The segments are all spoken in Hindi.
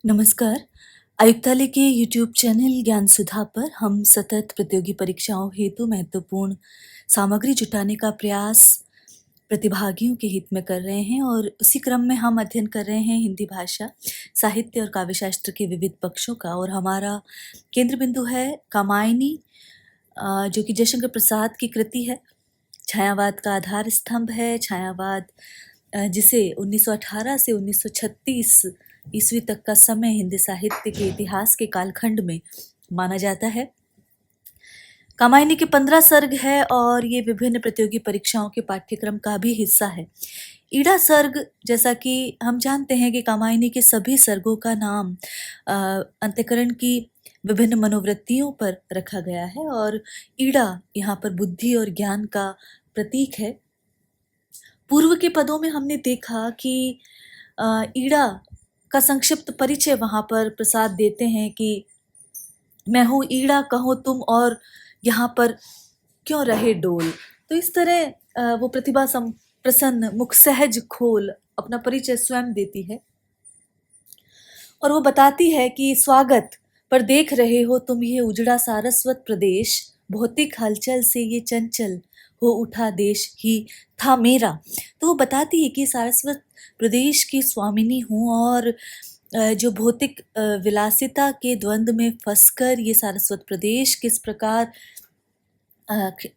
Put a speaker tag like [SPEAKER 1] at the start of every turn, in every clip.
[SPEAKER 1] नमस्कार। आयुक्तालय के यूट्यूब चैनल ज्ञान सुधा पर हम सतत प्रतियोगी परीक्षाओं हेतु महत्वपूर्ण सामग्री जुटाने का प्रयास प्रतिभागियों के हित में कर रहे हैं और उसी क्रम में हम अध्ययन कर रहे हैं हिंदी भाषा, साहित्य और काव्य शास्त्र के विविध पक्षों का। और हमारा केंद्र बिंदु है कामायनी, जो कि जयशंकर प्रसाद की कृति है। छायावाद का आधार स्तंभ है। छायावाद जिसे 1918 से 1936 ईस्वी तक का समय हिंदी साहित्य के इतिहास के कालखंड में माना जाता है। कामायनी के 15 सर्ग है और ये विभिन्न प्रतियोगी परीक्षाओं के पाठ्यक्रम का भी हिस्सा है। ईड़ा सर्ग, जैसा कि हम जानते हैं कि कामायनी के सभी सर्गों का नाम अंतःकरण की विभिन्न मनोवृत्तियों पर रखा गया है और ईड़ा यहाँ पर बुद्धि और ज्ञान का प्रतीक है। पूर्व के पदों में हमने देखा कि ईड़ा का संक्षिप्त परिचय वहाँ पर प्रसाद देते हैं कि मैं हूँ ईड़ा, कहो तुम और यहाँ पर क्यों रहे डोल। तो इस तरह वो प्रतिभा प्रसन्न मुख सहज खोल अपना परिचय स्वयं देती है और वो बताती है कि स्वागत पर देख रहे हो तुम ये उजड़ा सारस्वत प्रदेश, भौतिक हलचल से ये चंचल हो उठा देश ही था मेरा। तो वो बताती है कि सारस्वत प्रदेश की स्वामिनी हूँ और जो भौतिक विलासिता के द्वंद्व में फंसकर ये सारस्वत प्रदेश किस प्रकार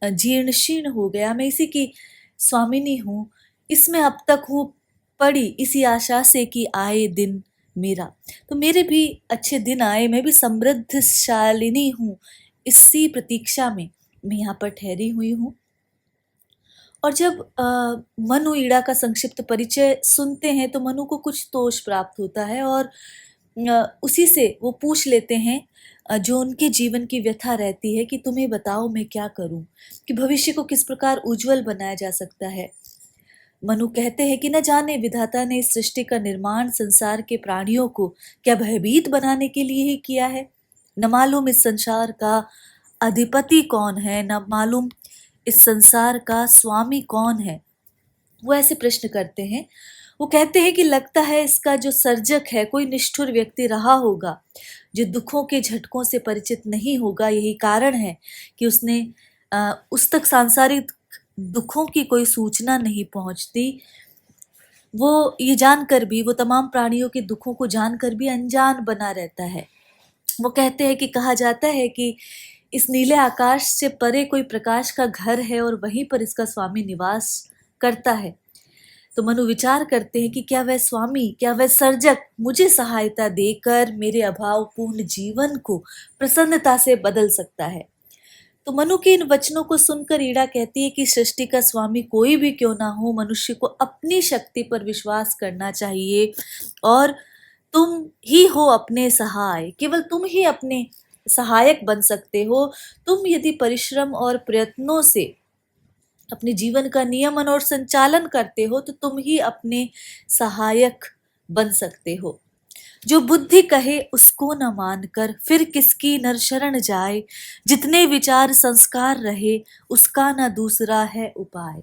[SPEAKER 1] जीर्ण शीर्ण हो गया, मैं इसी की स्वामिनी हूँ। इसमें अब तक हूँ पड़ी इसी आशा से कि आए दिन मेरा। तो मेरे भी अच्छे दिन आए, मैं भी समृद्धशालिनी हूँ, इसी प्रतीक्षा में मैं यहाँ पर ठहरी हुई हूँ। और जब मनु ईड़ा का संक्षिप्त परिचय सुनते हैं तो मनु को कुछ तोष प्राप्त होता है और उसी से वो पूछ लेते हैं जो उनके जीवन की व्यथा रहती है कि तुम्हें बताओ मैं क्या करूं, कि भविष्य को किस प्रकार उज्जवल बनाया जा सकता है। मनु कहते हैं कि न जाने विधाता ने इस सृष्टि का निर्माण संसार के प्राणियों को क्या भयभीत बनाने के लिए ही किया है। न मालूम इस संसार का अधिपति कौन है, न मालूम इस संसार का स्वामी कौन है। वो ऐसे प्रश्न करते हैं। वो कहते हैं कि लगता है इसका जो सर्जक है कोई निष्ठुर व्यक्ति रहा होगा, जो दुखों के झटकों से परिचित नहीं होगा। यही कारण है कि उसने उस तक सांसारिक दुखों की कोई सूचना नहीं पहुंचती। वो ये जानकर भी, वो तमाम प्राणियों के दुखों को जानकर भी अनजान बना रहता है। वो कहते हैं कि कहा जाता है कि इस नीले आकाश से परे कोई प्रकाश का घर है और वहीं पर इसका स्वामी निवास करता है। तो मनु विचार करते हैं कि क्या वह स्वामी, क्या वह सर्जक मुझे सहायता देकर मेरे अभावपूर्ण जीवन को प्रसन्नता से बदल सकता है। तो मनु के इन वचनों को सुनकर ईड़ा कहती है कि सृष्टि का स्वामी कोई भी क्यों ना हो, मनुष्य को अपनी शक्ति पर विश्वास करना चाहिए और तुम ही हो अपने सहाय। केवल तुम ही अपने सहायक बन सकते हो। तुम यदि परिश्रम और प्रयत्नों से अपने जीवन का नियमन और संचालन करते हो तो तुम ही अपने सहायक बन सकते हो। जो बुद्धि कहे उसको न मानकर फिर किसकी नर शरण जाए, जितने विचार संस्कार रहे उसका न दूसरा है उपाय।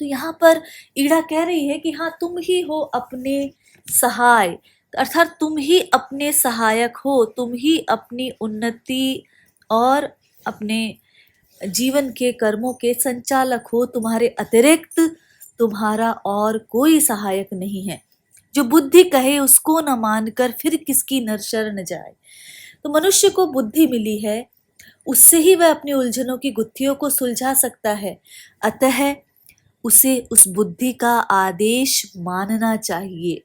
[SPEAKER 1] तो यहाँ पर ईड़ा कह रही है कि हाँ, तुम ही हो अपने सहाय, अर्थात तुम ही अपने सहायक हो, तुम ही अपनी उन्नति और अपने जीवन के कर्मों के संचालक हो। तुम्हारे अतिरिक्त तुम्हारा और कोई सहायक नहीं है। जो बुद्धि कहे उसको न मानकर फिर किसकी नर शरण जाए। तो मनुष्य को बुद्धि मिली है, उससे ही वह अपनी उलझनों की गुत्थियों को सुलझा सकता है। अतः उसे उस बुद्धि का आदेश मानना चाहिए,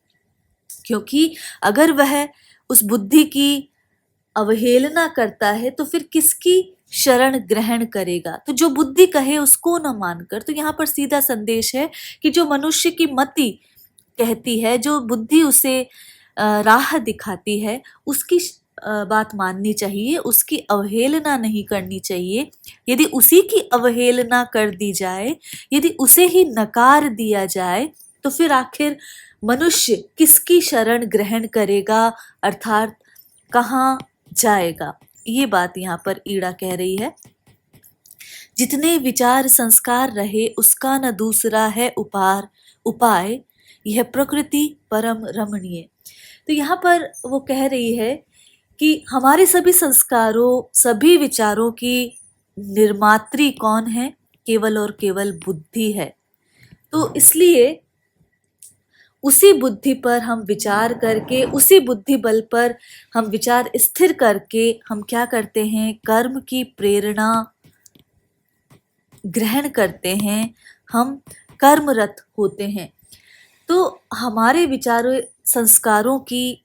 [SPEAKER 1] क्योंकि अगर वह उस बुद्धि की अवहेलना करता है तो फिर किसकी शरण ग्रहण करेगा। तो जो बुद्धि कहे उसको न मानकर, तो यहाँ पर सीधा संदेश है कि जो मनुष्य की मति कहती है, जो बुद्धि उसे राह दिखाती है, उसकी बात माननी चाहिए, उसकी अवहेलना नहीं करनी चाहिए। यदि उसी की अवहेलना कर दी जाए, यदि उसे ही नकार दिया जाए, तो फिर आखिर मनुष्य किसकी शरण ग्रहण करेगा, अर्थात कहाँ जाएगा। ये बात यहाँ पर ईड़ा कह रही है। जितने विचार संस्कार रहे उसका न दूसरा है उपाय, यह प्रकृति परम रमणीय। तो यहाँ पर वो कह रही है कि हमारे सभी संस्कारों, सभी विचारों की निर्मात्री कौन है? केवल और केवल बुद्धि है। तो इसलिए उसी बुद्धि पर हम विचार करके, उसी बुद्धि बल पर हम विचार स्थिर करके हम क्या करते हैं? कर्म की प्रेरणा ग्रहण करते हैं, हम कर्मरत होते हैं। तो हमारे विचारों, संस्कारों की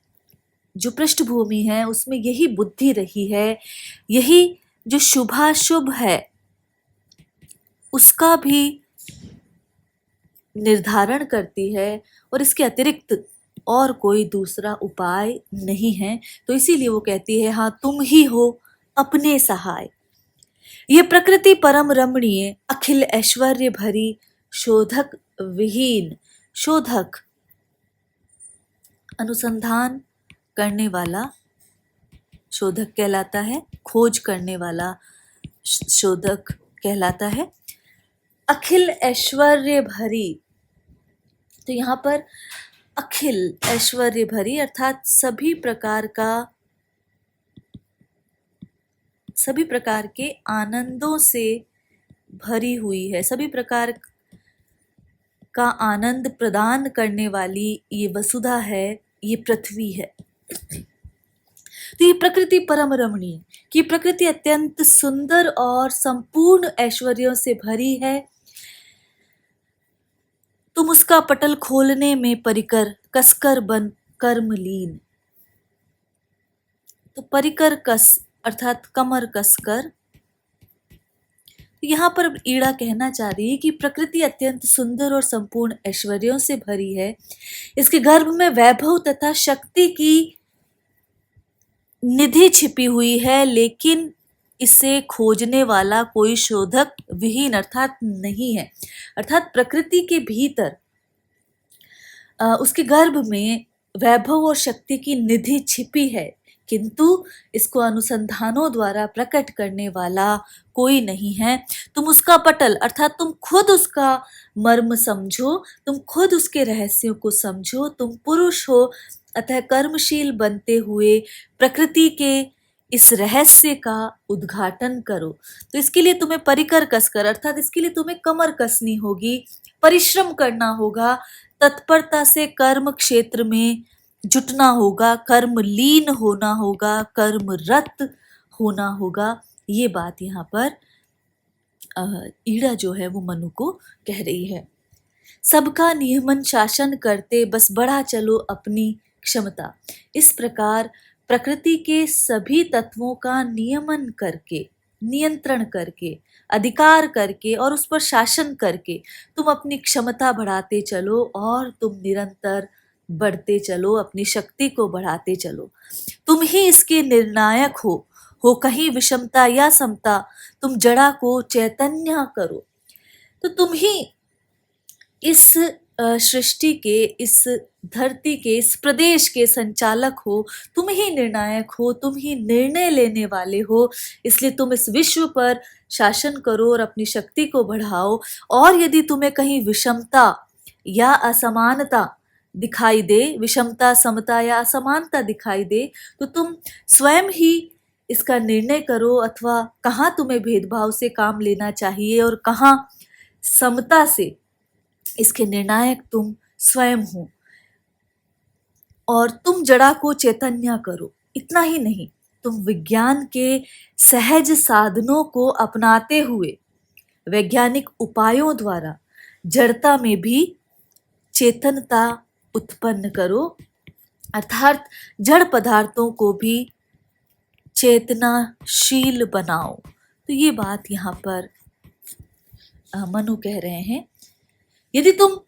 [SPEAKER 1] जो पृष्ठभूमि है उसमें यही बुद्धि रही है, यही जो शुभाशुभ है उसका भी निर्धारण करती है, और इसके अतिरिक्त और कोई दूसरा उपाय नहीं है। तो इसीलिए वो कहती है, हाँ तुम ही हो अपने सहाय। ये प्रकृति परम रमणीय, अखिल ऐश्वर्य भरी, शोधक विहीन। शोधक अनुसंधान करने वाला शोधक कहलाता है, खोज करने वाला शोधक कहलाता है। अखिल ऐश्वर्य भरी, तो यहाँ पर अखिल ऐश्वर्य भरी अर्थात सभी प्रकार के आनंदों से भरी हुई है, सभी प्रकार का आनंद प्रदान करने वाली ये वसुधा है, ये पृथ्वी है। तो ये प्रकृति परम रमणीय, कि प्रकृति अत्यंत सुंदर और संपूर्ण ऐश्वर्यों से भरी है। तुम उसका पटल खोलने में परिकर, कसकर बन कर्मलीन। तो परिकर कस अर्थात कमर कसकर। यहाँ पर ईड़ा कहना चाह रही है कि प्रकृति अत्यंत सुंदर और संपूर्ण ऐश्वर्यों से भरी है। इसके गर्भ में वैभव तथा शक्ति की निधि छिपी हुई है, लेकिन इसे खोजने वाला कोई शोधक विहीन अर्थात नहीं है। अर्थात प्रकृति के भीतर उसके गर्भ में वैभव और शक्ति की निधि छिपी है, किंतु इसको अनुसंधानों द्वारा प्रकट करने वाला कोई नहीं है। तुम उसका पटल अर्थात तुम खुद उसका मर्म समझो, तुम खुद उसके रहस्यों को समझो। तुम पुरुष हो, अतः कर्मशील बनते हुए प्रकृति के इस रहस्य का उद्घाटन करो। तो इसके लिए तुम्हें परिकर कसकर अर्थात इसके लिए तुम्हें कमर कसनी होगी, परिश्रम करना होगा, तत्परता से कर्म क्षेत्र में जुटना होगा, कर्म लीन होना होगा, कर्मरत होना होगा। ये बात यहाँ पर ईड़ा जो है वो मनु को कह रही है। सबका नियमन शासन करते, बस बढ़ा चलो अपनी क्षमता। इस प्रकार प्रकृति के सभी तत्वों का नियमन करके, नियंत्रण करके, अधिकार करके और उस पर शासन करके तुम अपनी क्षमता बढ़ाते चलो, और तुम निरंतर बढ़ते चलो, अपनी शक्ति को बढ़ाते चलो। तुम ही इसके निर्णायक हो कहीं विषमता या समता, तुम जड़ा को चैतन्य करो। तो तुम ही इस सृष्टि के, इस धरती के, इस प्रदेश के संचालक हो, तुम ही निर्णायक हो, तुम ही निर्णय लेने वाले हो। इसलिए तुम इस विश्व पर शासन करो और अपनी शक्ति को बढ़ाओ। और यदि तुम्हें कहीं विषमता या असमानता दिखाई दे, विषमता, समता या असमानता दिखाई दे, तो तुम स्वयं ही इसका निर्णय करो, अथवा कहाँ तुम्हें भेदभाव से काम लेना चाहिए और कहाँ समता से, इसके निर्णायक तुम स्वयं हो। और तुम जड़ा को चैतन्य करो। इतना ही नहीं, तुम विज्ञान के सहज साधनों को अपनाते हुए वैज्ञानिक उपायों द्वारा जड़ता में भी चेतनता उत्पन्न करो, अर्थात जड़ पदार्थों को भी चेतनाशील बनाओ। तो ये बात यहाँ पर मनु कह रहे हैं। यदि तुम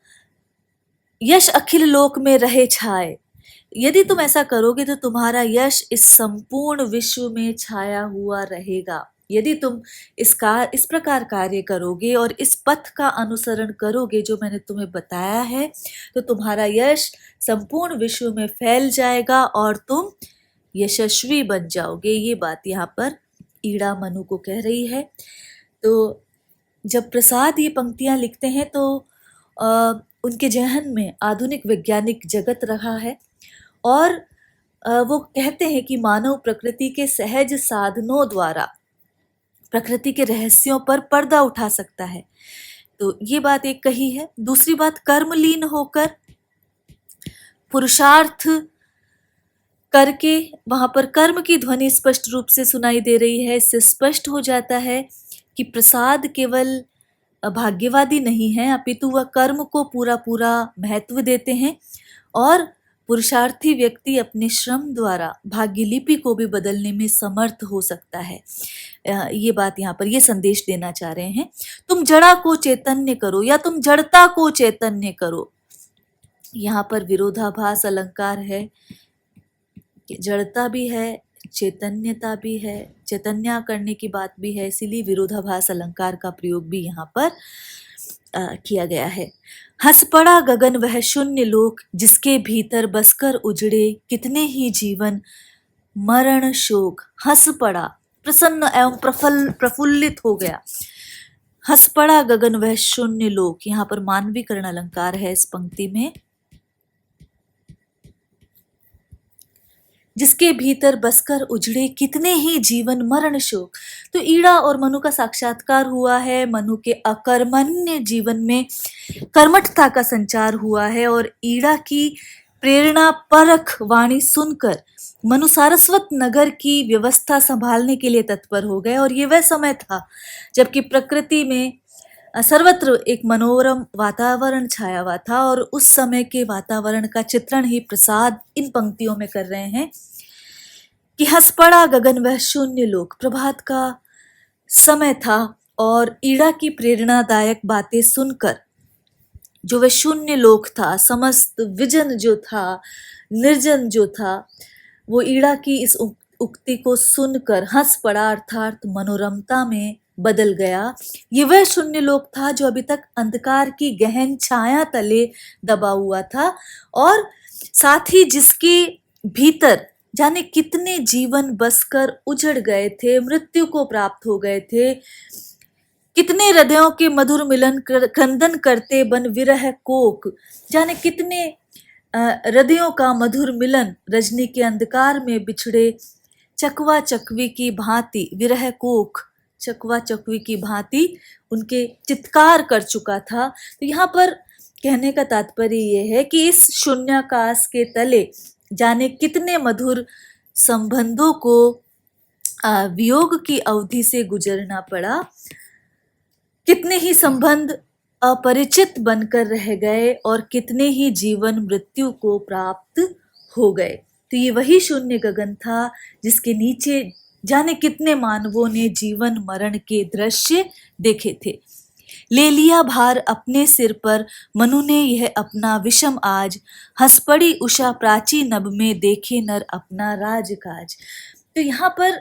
[SPEAKER 1] यश अखिल लोक में रहे छाए, यदि तुम ऐसा करोगे तो तुम्हारा यश इस संपूर्ण विश्व में छाया हुआ रहेगा। यदि तुम इस प्रकार कार्य करोगे और इस पथ का अनुसरण करोगे जो मैंने तुम्हें बताया है, तो तुम्हारा यश संपूर्ण विश्व में फैल जाएगा और तुम यशस्वी बन जाओगे। ये बात यहाँ पर ईड़ा मनु को कह रही है। तो जब प्रसाद ये पंक्तियां लिखते हैं तो उनके जहन में आधुनिक वैज्ञानिक जगत रहा है, और वो कहते हैं कि मानव प्रकृति के सहज साधनों द्वारा प्रकृति के रहस्यों पर पर्दा उठा सकता है। तो ये बात एक कही है। दूसरी बात, कर्मलीन होकर पुरुषार्थ करके, वहां पर कर्म की ध्वनि स्पष्ट रूप से सुनाई दे रही है। इससे स्पष्ट हो जाता है कि प्रसाद केवल भाग्यवादी नहीं है, अपितु वह कर्म को पूरा पूरा महत्व देते हैं और पुरुषार्थी व्यक्ति अपने श्रम द्वारा भाग्यलिपि को भी बदलने में समर्थ हो सकता है। ये बात यहाँ पर ये संदेश देना चाह रहे हैं, तुम जड़ा को चैतन्य करो या तुम जड़ता को चैतन्य करो। यहाँ पर विरोधाभास अलंकार है, जड़ता भी है, चैतन्यता भी है, चैतन्य करने की बात भी है, इसीलिए विरोधाभास अलंकार का प्रयोग भी यहाँ पर किया गया है। हंस पड़ा गगन वह शून्य लोक, जिसके भीतर बसकर उजड़े कितने ही जीवन मरण शोक। हंस पड़ा, प्रसन्न एवं प्रफुल्लित हो गया। हंस पड़ा गगन वह शून्य लोक, यहाँ पर मानवीकरण अलंकार है इस पंक्ति में। जिसके भीतर बसकर उजड़े कितने ही जीवन मरण शोक। तो ईड़ा और मनु का साक्षात्कार हुआ है, मनु के अकर्मण्य जीवन में कर्मठता का संचार हुआ है और ईड़ा की प्रेरणा परख वाणी सुनकर मनु सारस्वत नगर की व्यवस्था संभालने के लिए तत्पर हो गए। और ये वह समय था जबकि प्रकृति में सर्वत्र एक मनोरम वातावरण छाया हुआ था और उस समय के वातावरण का चित्रण ही प्रसाद इन पंक्तियों में कर रहे हैं कि हंस पड़ा गगन वह शून्य लोक। प्रभात का समय था और ईड़ा की प्रेरणादायक बातें सुनकर जो वह शून्य लोक था, समस्त विजन जो था, निर्जन जो था, वो ईड़ा की इस उक्ति को सुनकर हंस पड़ा, अर्थात मनोरमता में बदल गया। ये वह शून्य लोक था जो अभी तक अंधकार की गहन छाया तले दबा हुआ था और साथ ही जिसके भीतर जाने कितने जीवन बसकर उजड़ गए थे, मृत्यु को प्राप्त हो गए थे। कितने हृदयों के मधुर मिलन क्रंदन करते बन विरह कोक, जाने कितने हृदयों का मधुर मिलन रजनी के अंधकार में बिछड़े चकवा चकवी की भांति, विरह कोक चकवा चकवी की भांति उनके चित्कार कर चुका था। तो यहाँ पर कहने का तात्पर्य यह है कि इस शून्याकाश के तले जाने कितने मधुर संबंधों को वियोग की अवधि से गुजरना पड़ा, कितने ही संबंध अपरिचित बनकर रह गए और कितने ही जीवन मृत्यु को प्राप्त हो गए। तो ये वही शून्य गगन था जिसके नीचे जाने कितने मानवों ने जीवन मरण के दृश्य देखे थे। ले लिया भार अपने सिर पर मनु ने यह अपना विषम आज, हंस पड़ी उषा प्राची नभ में देखे नर अपना राजकाज। तो यहाँ पर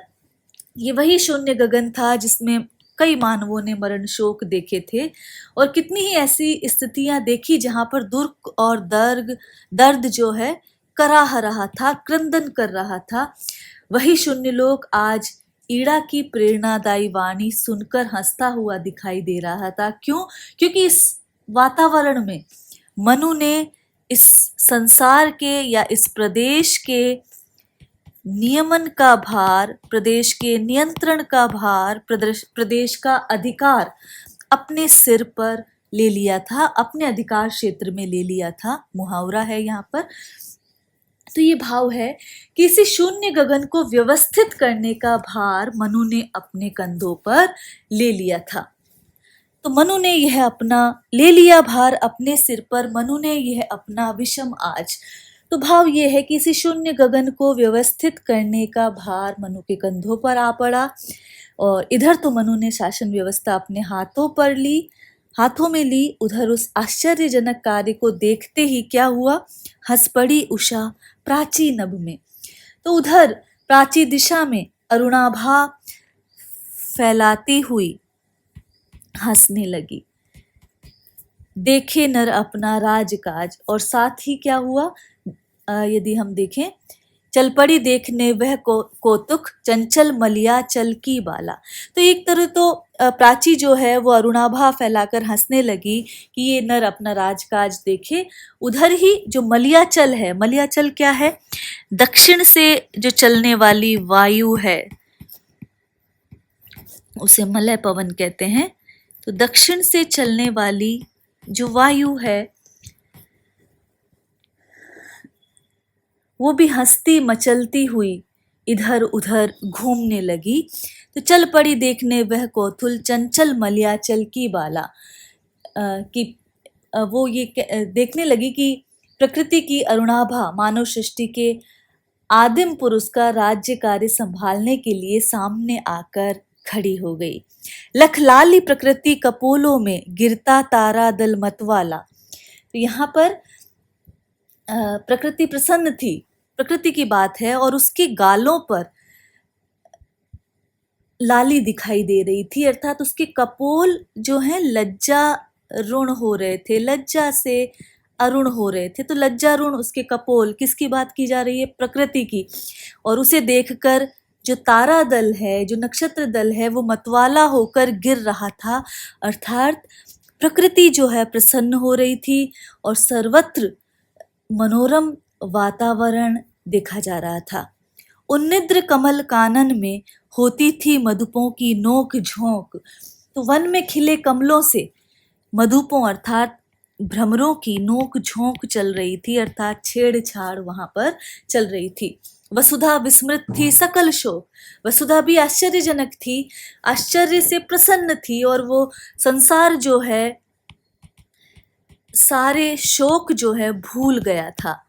[SPEAKER 1] ये वही शून्य गगन था जिसमें कई मानवों ने मरण शोक देखे थे और कितनी ही ऐसी स्थितियां देखी जहां पर दुख और दर्द जो है कराह रहा था, क्रंदन कर रहा था। वही शून्य लोक आज ईड़ा की प्रेरणादायी वाणी सुनकर हंसता हुआ दिखाई दे रहा था। क्यों? क्योंकि इस वातावरण में मनु ने इस संसार के या इस प्रदेश के नियमन का भार, प्रदेश के नियंत्रण का भार, प्रदेश का अधिकार अपने सिर पर ले लिया था, अपने अधिकार क्षेत्र में ले लिया था। मुहावरा है यहाँ पर। तो ये भाव है कि इसी शून्य गगन को व्यवस्थित करने का भार मनु ने अपने कंधों पर ले लिया था। तो मनु ने यह अपना ले लिया भार अपने सिर पर, मनु ने यह अपना विषम आज। तो भाव ये है कि इसी शून्य गगन को व्यवस्थित करने का भार मनु के कंधों पर आ पड़ा और इधर तो मनु ने शासन व्यवस्था अपने हाथों में ली, उधर उस आश्चर्यजनक कार्य को देखते ही क्या हुआ, हंस पड़ी उषा प्राची नभ में। तो उधर प्राची दिशा में अरुणाभा फैलाती हुई हंसने लगी, देखे नर अपना राजकाज। और साथ ही क्या हुआ, यदि हम देखें चल पड़ी देखने वह कौतुक, चंचल मलिया चल की बाला। तो एक तरह तो प्राची जो है वो अरुणाभा फैलाकर हंसने लगी कि ये नर अपना राजकाज देखे। उधर ही जो मलियाचल है, मलियाचल क्या है? दक्षिण से जो चलने वाली वायु है उसे मलय पवन कहते हैं। तो दक्षिण से चलने वाली जो वायु है वो भी हंसती मचलती हुई इधर उधर घूमने लगी। तो चल पड़ी देखने वह कौतुल, चंचल मलियाचल की बाला। कि वो ये देखने लगी कि प्रकृति की अरुणाभा मानव सृष्टि के आदिम पुरुष का राज्य कार्य संभालने के लिए सामने आकर खड़ी हो गई। लखलाली प्रकृति कपोलों में गिरता तारा दल मतवाला। तो यहाँ पर प्रकृति प्रसन्न थी, प्रकृति की बात है, और उसके गालों पर लाली दिखाई दे रही थी, अर्थात उसके कपोल जो हैं लज्जा ऋण हो रहे थे, लज्जा से अरुण हो रहे थे। तो लज्जा ऋण उसके कपोल, किसकी बात की जा रही है? प्रकृति की। और उसे देखकर जो तारा दल है, जो नक्षत्र दल है, वो मतवाला होकर गिर रहा था, अर्थात प्रकृति जो है प्रसन्न हो रही थी और सर्वत्र मनोरम वातावरण देखा जा रहा था। उन्निद्र कमल कानन में होती थी मधुपों की नोक झोंक। तो वन में खिले कमलों से मधुपों अर्थात भ्रमरों की नोक झोंक चल रही थी, अर्थात छेड़छाड़ वहां पर चल रही थी। वसुधा विस्मृत थी सकल शोक। वसुधा भी आश्चर्यजनक थी, आश्चर्य से प्रसन्न थी, और वो संसार जो है सारे शोक जो है भूल गया था।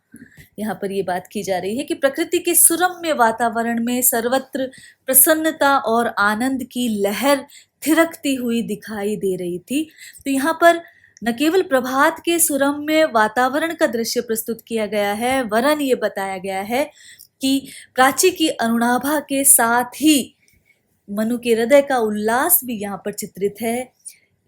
[SPEAKER 1] यहाँ पर ये बात की जा रही है कि प्रकृति के सुरम्य वातावरण में सर्वत्र प्रसन्नता और आनंद की लहर थिरकती हुई दिखाई दे रही थी। तो यहाँ पर न केवल प्रभात के सुरम्य वातावरण का दृश्य प्रस्तुत किया गया है, वरन ये बताया गया है कि प्राची की अरुणाभा के साथ ही मनु के हृदय का उल्लास भी यहाँ पर चित्रित है।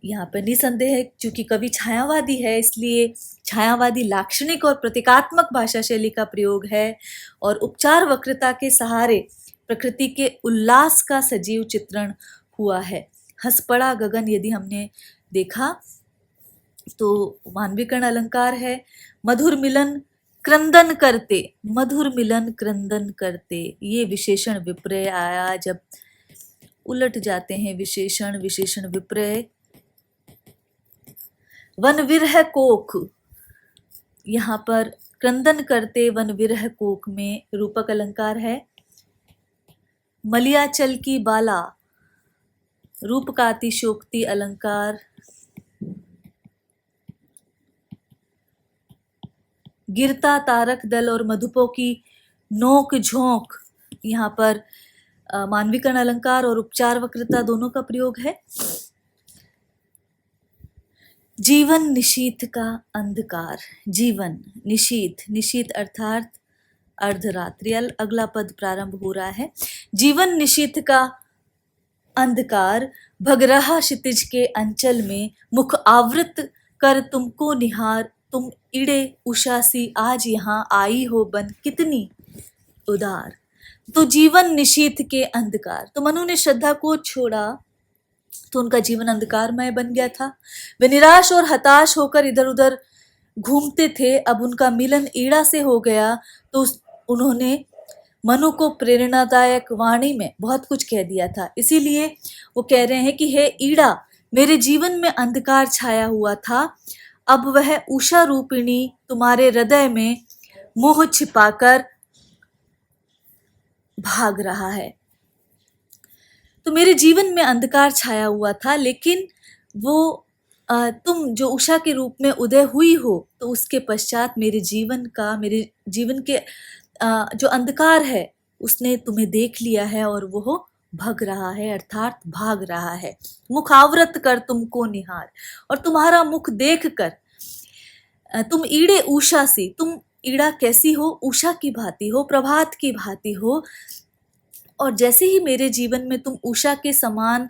[SPEAKER 1] यहाँ पर निसंदेह चूंकि कवि छायावादी है, इसलिए छायावादी लाक्षणिक और प्रतीकात्मक भाषा शैली का प्रयोग है, और उपचार वक्रता के सहारे प्रकृति के उल्लास का सजीव चित्रण हुआ है। हंस पड़ा गगन यदि हमने देखा तो मानवीकरण अलंकार है। मधुर मिलन क्रंदन करते, मधुर मिलन क्रंदन करते, ये विशेषण विपर्य आया जब उलट जाते हैं विशेषण, विशेषण विपर्य। वन विरह कोख, यहाँ पर क्रंदन करते वन विरह कोख में रूपक अलंकार है। मलियाचल की बाला, रूप का अतिशोक्ति अलंकार। गिरता तारक दल और मधुपों की नोक झोंक, यहाँ पर मानवीकरण अलंकार और उपचार वक्रता दोनों का प्रयोग है। जीवन निशीथ का अंधकार, जीवन निशीथ, निशीथ अर्थात अर्धरात्रि। अगला पद प्रारंभ हो रहा है। जीवन निशीथ का अंधकार भगरहा क्षितिज के अंचल में मुख आवृत कर तुमको निहार, तुम इड़े उषासी आज यहाँ आई हो बन कितनी उदार। तो जीवन निशीथ के अंधकार, तो मनु ने श्रद्धा को छोड़ा तो उनका जीवन अंधकारमय बन गया था। वे निराश और हताश होकर इधर उधर घूमते थे। अब उनका मिलन ईड़ा से हो गया तो उन्होंने मनु को प्रेरणादायक वाणी में बहुत कुछ कह दिया था। इसीलिए वो कह रहे हैं कि हे ईड़ा, मेरे जीवन में अंधकार छाया हुआ था, अब वह उषा रूपिणी तुम्हारे हृदय में मोह छिपाकर भाग रहा है। तो मेरे जीवन में अंधकार छाया हुआ था, लेकिन वो तुम जो उषा के रूप में उदय हुई हो, तो उसके पश्चात मेरे जीवन के जो अंधकार है उसने तुम्हें देख लिया है और वो भग रहा है, अर्थात भाग रहा है। मुख आवृत कर तुमको निहार, और तुम्हारा मुख देख कर तुम ईड़े उषा सी, तुम ईड़ा कैसी हो? उषा की भांति हो, प्रभात की भांति हो। और जैसे ही मेरे जीवन में तुम उषा के समान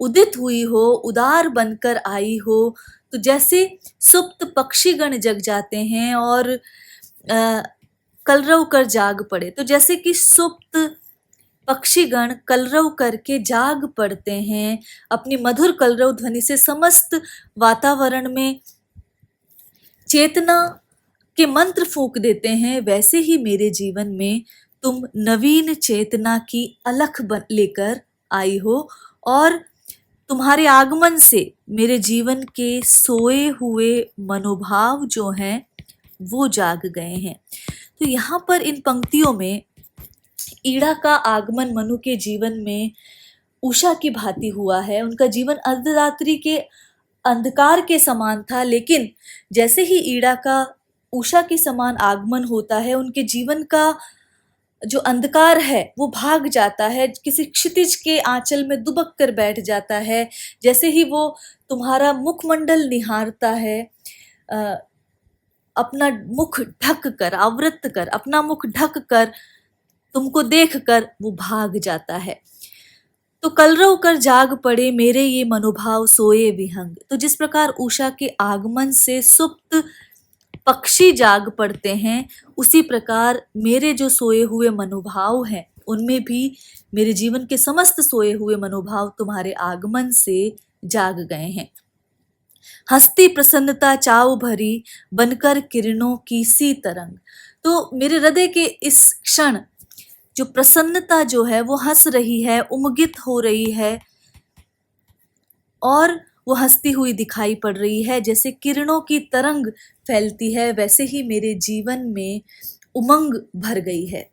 [SPEAKER 1] उदित हुई हो, उदार बनकर आई हो, तो जैसे सुप्त पक्षीगण जग जाते हैं और कलरव कर जाग पड़े। तो जैसे कि सुप्त पक्षीगण कलरव करके जाग पड़ते हैं, अपनी मधुर कलरव ध्वनि से समस्त वातावरण में चेतना के मंत्र फूंक देते हैं, वैसे ही मेरे जीवन में तुम नवीन चेतना की अलख लेकर आई हो और तुम्हारे आगमन से मेरे जीवन के सोए हुए मनोभाव जो हैं वो जाग गए हैं। तो यहाँ पर इन पंक्तियों में ईड़ा का आगमन मनु के जीवन में उषा की भांति हुआ है। उनका जीवन अर्धरात्रि के अंधकार के समान था, लेकिन जैसे ही ईड़ा का उषा के समान आगमन होता है, उनके जीवन का जो अंधकार है वो भाग जाता है, किसी क्षितिज के आंचल में दुबक कर बैठ जाता है। जैसे ही वो तुम्हारा मुखमंडल निहारता है, अपना मुख ढक कर, आवृत कर, अपना मुख ढक कर तुमको देख कर वो भाग जाता है। तो कलरव कर जाग पड़े मेरे ये मनोभाव सोए विहंग। तो जिस प्रकार उषा के आगमन से सुप्त पक्षी जाग पड़ते हैं, उसी प्रकार मेरे जो सोए हुए मनोभाव हैं उनमें भी मेरे जीवन के समस्त सोए हुए मनोभाव तुम्हारे आगमन से जाग गए हैं। हंसती प्रसन्नता चाव भरी बनकर किरणों की सी तरंग। तो मेरे हृदय के इस क्षण जो प्रसन्नता जो है वो हंस रही है, उमगित हो रही है और वो हंसती हुई दिखाई पड़ रही है। जैसे किरणों की तरंग फैलती है, वैसे ही मेरे जीवन में उमंग भर गई है।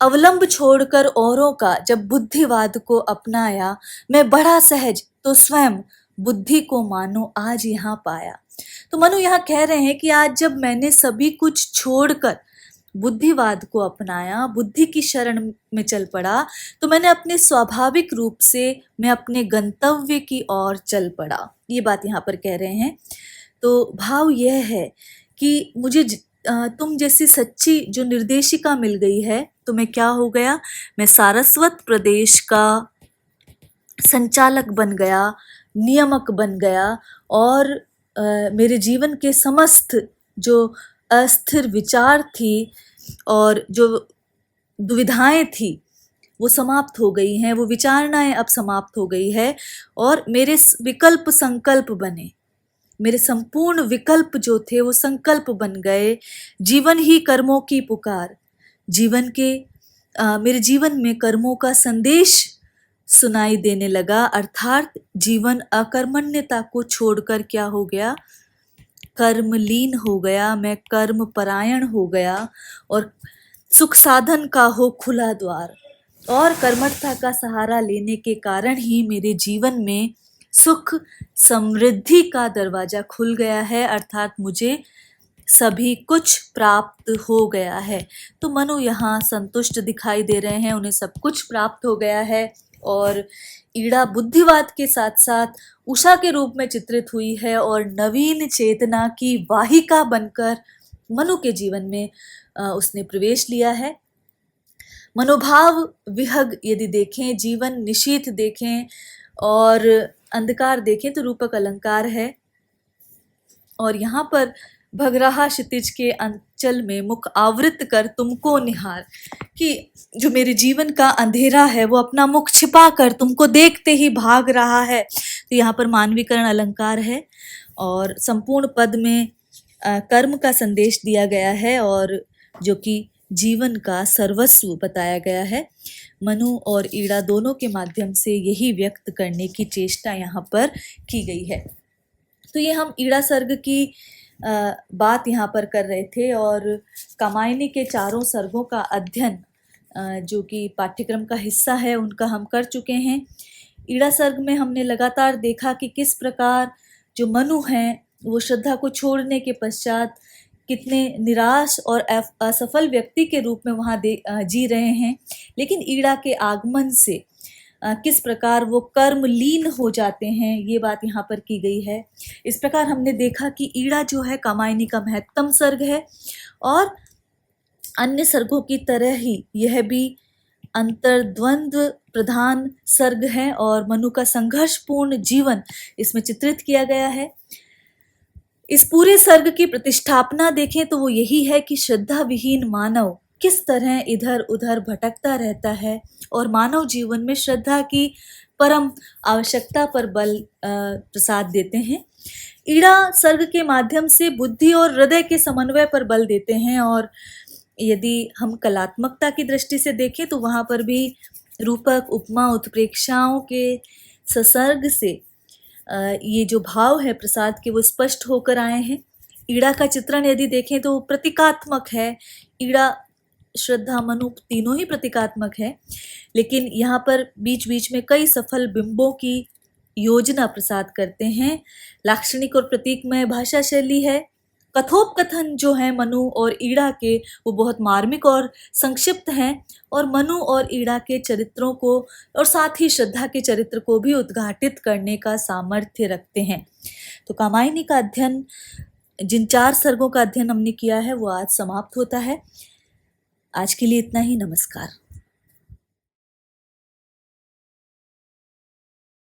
[SPEAKER 1] अवलंब छोड़कर औरों का जब बुद्धिवाद को अपनाया, मैं बड़ा सहज तो स्वयं बुद्धि को मानो आज यहाँ पाया। तो मनु यहाँ कह रहे हैं कि आज जब मैंने सभी कुछ छोड़कर बुद्धिवाद को अपनाया, बुद्धि की शरण में चल पड़ा, तो मैंने अपने स्वाभाविक रूप से मैं अपने गंतव्य की ओर चल पड़ा। ये बात यहाँ पर कह रहे हैं। तो भाव यह है कि मुझे तुम जैसी सच्ची जो निर्देशिका मिल गई है, तो मैं क्या हो गया, मैं सारस्वत प्रदेश का संचालक बन गया, नियमक बन गया और मेरे जीवन के समस्त जो अस्थिर विचार थी और जो दुविधाएं थी वो समाप्त हो गई हैं, वो विचारणाएं अब समाप्त हो गई है और मेरे विकल्प संकल्प बने, मेरे संपूर्ण विकल्प जो थे वो संकल्प बन गए। जीवन ही कर्मों की पुकार, जीवन के मेरे जीवन में कर्मों का संदेश सुनाई देने लगा, अर्थात जीवन अकर्मण्यता को छोड़कर क्या हो गया, कर्मलीन हो गया। मैं कर्म परायण हो गया और सुख साधन का हो खुला द्वार और कर्मठता का सहारा लेने के कारण ही मेरे जीवन में सुख समृद्धि का दरवाजा खुल गया है, अर्थात मुझे सभी कुछ प्राप्त हो गया है। तो मनु यहाँ संतुष्ट दिखाई दे रहे हैं, उन्हें सब कुछ प्राप्त हो गया है और ईड़ा बुद्धिवाद के साथ साथ उषा के रूप में चित्रित हुई है और नवीन चेतना की वाहिका बनकर मनु के जीवन में उसने प्रवेश लिया है। मनोभाव विहग यदि देखें, जीवन निशीथ देखें और अंधकार देखें तो रूपक अलंकार है। और यहाँ पर भगराहा क्षितिज के अंचल में मुख आवृत कर तुमको निहार, कि जो मेरे जीवन का अंधेरा है वो अपना मुख छिपा कर तुमको देखते ही भाग रहा है। तो यहाँ पर मानवीकरण अलंकार है और संपूर्ण पद में कर्म का संदेश दिया गया है और जो कि जीवन का सर्वस्व बताया गया है। मनु और ईड़ा दोनों के माध्यम से यही व्यक्त करने की चेष्टा यहाँ पर की गई है। तो ये हम ईड़ा सर्ग की बात यहाँ पर कर रहे थे और कामायनी के चारों सर्गों का अध्ययन जो कि पाठ्यक्रम का हिस्सा है उनका हम कर चुके हैं। ईड़ा सर्ग में हमने लगातार देखा कि किस प्रकार जो मनु हैं वो श्रद्धा को छोड़ने के पश्चात कितने निराश और असफल व्यक्ति के रूप में वहाँ जी रहे हैं, लेकिन ईड़ा के आगमन से किस प्रकार वो कर्मलीन हो जाते हैं, ये बात यहाँ पर की गई है। इस प्रकार हमने देखा कि ईड़ा जो है कामायनी का महत्तम सर्ग है और अन्य सर्गों की तरह ही यह भी अंतर्द्वंद्व प्रधान सर्ग है और मनु का संघर्षपूर्ण जीवन इसमें चित्रित किया गया है। इस पूरे सर्ग की प्रतिष्ठापना देखें तो वो यही है कि श्रद्धा विहीन मानव किस तरह इधर उधर भटकता रहता है और मानव जीवन में श्रद्धा की परम आवश्यकता पर बल प्रसाद देते हैं। ईड़ा सर्ग के माध्यम से बुद्धि और हृदय के समन्वय पर बल देते हैं, और यदि हम कलात्मकता की दृष्टि से देखें तो वहाँ पर भी रूपक, उपमा, उत्प्रेक्षाओं के ससर्ग से ये जो भाव है प्रसाद के वो स्पष्ट होकर आए हैं। ईड़ा का चित्रण यदि देखें तो प्रतीकात्मक है। ईड़ा, श्रद्धा, मनु तीनों ही प्रतीकात्मक है, लेकिन यहाँ पर बीच बीच में कई सफल बिंबों की योजना प्रसाद करते हैं। लाक्षणिक और प्रतीकमय भाषा शैली है। कथोपकथन जो है मनु और ईड़ा के वो बहुत मार्मिक और संक्षिप्त हैं, और मनु और ईड़ा के चरित्रों को और साथ ही श्रद्धा के चरित्र को भी उद्घाटित करने का सामर्थ्य रखते हैं। तो कामायनी का अध्ययन, जिन 4 सर्गों का अध्ययन हमने किया है वो आज समाप्त होता है। आज के लिए इतना ही। नमस्कार।